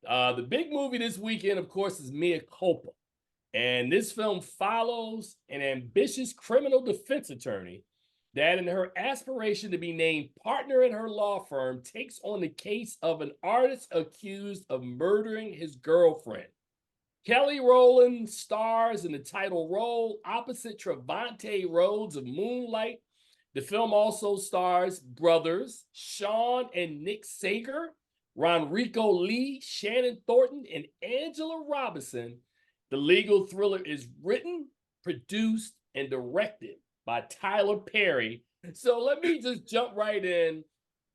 The big movie this weekend, of course, is Mea Culpa. And this film follows an ambitious criminal defense attorney that, in her aspiration to be named partner in her law firm, takes on the case of an artist accused of murdering his girlfriend. Kelly Rowland stars in the title role opposite Trevante Rhodes of Moonlight. The film also stars brothers Sean and Nick Sager, Ronrico Lee, Shannon Thornton, and Angela Robinson. The legal thriller is written, produced, and directed by Tyler Perry. So let me just jump right in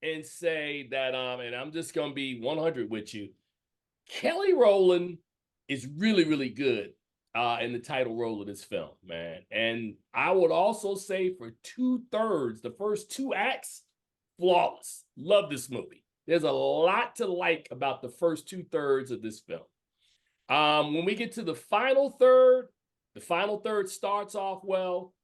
and say that, and I'm just going to be 100 with you. Kelly Rowland is really, really good in the title role of this film, man. And I would also say for 2/3, the first two acts, flawless. Love this movie. There's a lot to like about the first 2/3 of this film. When we get to the final third starts off well.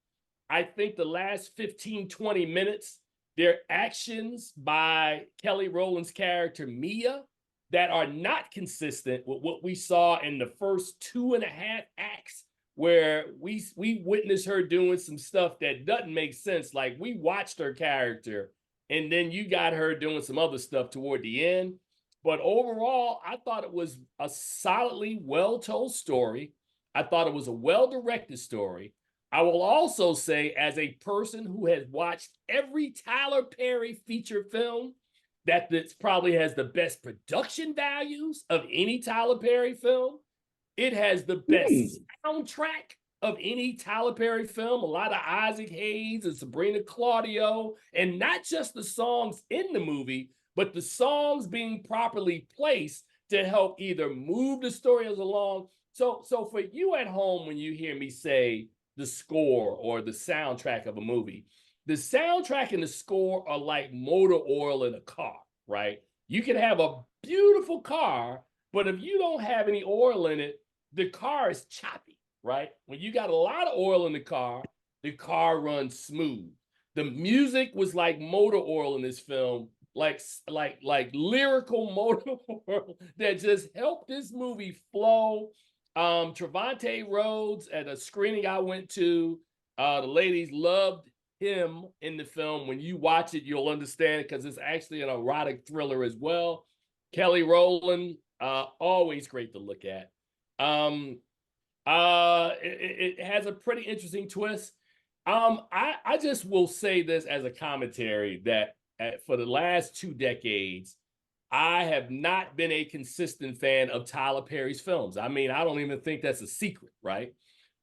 I think the last 15, 20 minutes, there are actions by Kelly Rowland's character, Mia, that are not consistent with what we saw in the first 2.5 acts, where we witnessed her doing some stuff that doesn't make sense. Like, we watched her character, and then you got her doing some other stuff toward the end. But overall, I thought it was a solidly well-told story. I thought it was a well-directed story. I will also say, as a person who has watched every Tyler Perry feature film, that this probably has the best production values of any Tyler Perry film. It has the best soundtrack of any Tyler Perry film. A lot of Isaac Hayes and Sabrina Claudio, and not just the songs in the movie, but the songs being properly placed to help either move the story along. So for you at home, when you hear me say the score or the soundtrack of a movie, the soundtrack and the score are like motor oil in a car, right? You can have a beautiful car, but if you don't have any oil in it, the car is choppy, right? When you got a lot of oil in the car runs smooth. The music was like motor oil in this film, like lyrical motor oil that just helped this movie flow. Trevante Rhodes, at a screening I went to, the ladies loved him in the film. When you watch it, you'll understand, because it's actually an erotic thriller as well. Kelly Rowland, always great to look at. It has a pretty interesting twist. I just will say this as a commentary that for the last 2 decades, I have not been a consistent fan of Tyler Perry's films. I mean, I don't even think that's a secret, right?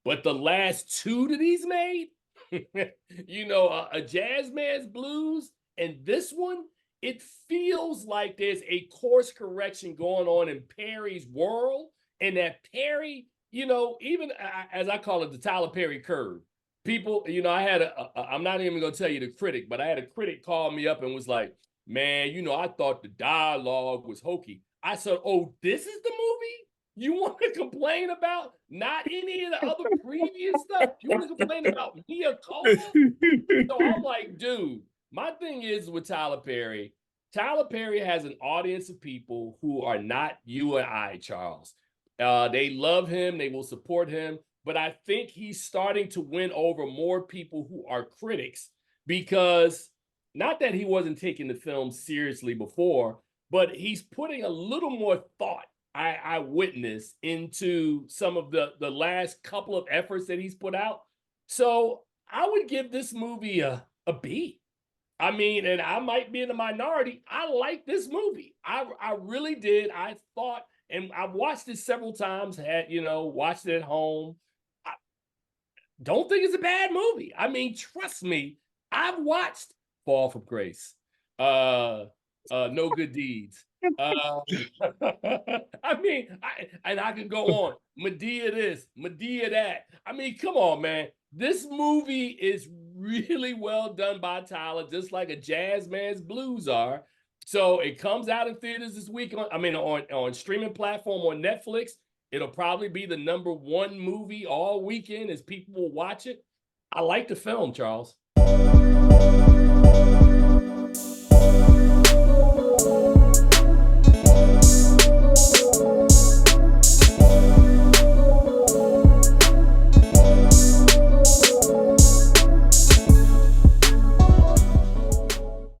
But the last 2 that he's made, a Jazz Man's Blues and this one, it feels like there's a course correction going on in Perry's world, and that Perry, even as I call it, the Tyler Perry curve. People, I had I'm not even going to tell you the critic, but I had a critic call me up and was like, man, I thought the dialogue was hokey. I said, oh, this is the movie you want to complain about? Not any of the other previous stuff? You want to complain about Mea Culpa? So I'm like, dude, my thing is with Tyler Perry has an audience of people who are not you and I, Charles. They love him. They will support him. But I think he's starting to win over more people who are critics, because not that he wasn't taking the film seriously before, but he's putting a little more thought, I witnessed, into some of the last couple of efforts that he's put out. So I would give this movie a B. I mean, and I might be in the minority. I like this movie. I really did. I thought, and I watched it several times, watched it at home. I don't think it's a bad movie. I mean, trust me, I've watched Fall from Grace, No Good Deeds. I mean, I can go on. Medea this, Medea that. I mean, come on, man. This movie is really well done by Tyler, just like a Jazz Man's Blues are. So it comes out in theaters this week on streaming platform on Netflix. It'll probably be the #1 movie all weekend as people will watch it. I like the film, Charles.